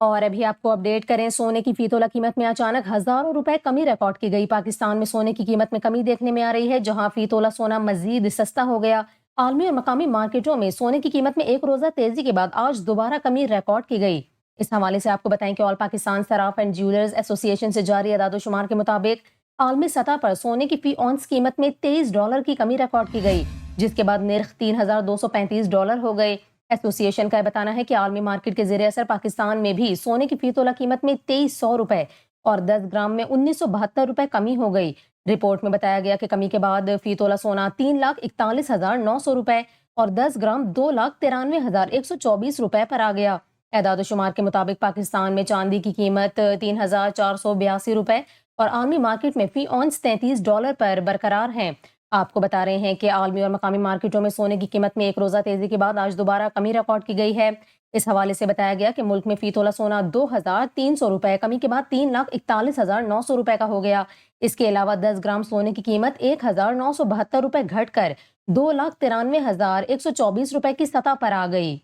اور ابھی آپ کو اپڈیٹ کریں، سونے کی فی تولہ قیمت میں اچانک ہزاروں روپے کمی ریکارڈ کی گئی۔ پاکستان میں سونے کی قیمت میں کمی دیکھنے میں آ رہی ہے، جہاں فی تولہ سونا مزید سستا ہو گیا۔ عالمی اور مقامی مارکیٹوں میں سونے کی قیمت میں ایک روزہ تیزی کے بعد آج دوبارہ کمی ریکارڈ کی گئی۔ اس حوالے سے آپ کو بتائیں کہ آل پاکستان صراف اینڈ جیولرز ایسوسی ایشن سے جاری اعداد و شمار کے مطابق عالمی سطح پر سونے کی فی اونس قیمت میں $23 کی کمی ریکارڈ کی گئی، جس کے بعد نرخ $3235 ہو گئے۔ ایسوسی ایشن کا بتانا ہے کہ عالمی مارکیٹ کے زیر اثر پاکستان میں بھی سونے کی فی تولہ قیمت میں $2300 اور 10 گرام میں $1972 کمی ہو گئی۔ رپورٹ میں بتایا گیا کہ کمی کے بعد فی تولہ سونا $3,41,900 اور 10 گرام $2,93,124 پر آ گیا۔ اعداد و شمار کے مطابق پاکستان میں چاندی کی قیمت $3,482 اور عالمی مارکیٹ میں فی اونس $33 پر برقرار ہیں۔ آپ کو بتا رہے ہیں کہ عالمی اور مقامی مارکیٹوں میں سونے کی قیمت میں ایک روزہ تیزی کے بعد آج دوبارہ کمی ریکارڈ کی گئی ہے۔ اس حوالے سے بتایا گیا کہ ملک میں فی تولہ سونا $2,300 کمی کے بعد $3,41,900 کا ہو گیا۔ اس کے علاوہ 10 گرام سونے کی قیمت $1,972 گھٹ کر $2,93,124 کی سطح پر آ گئی۔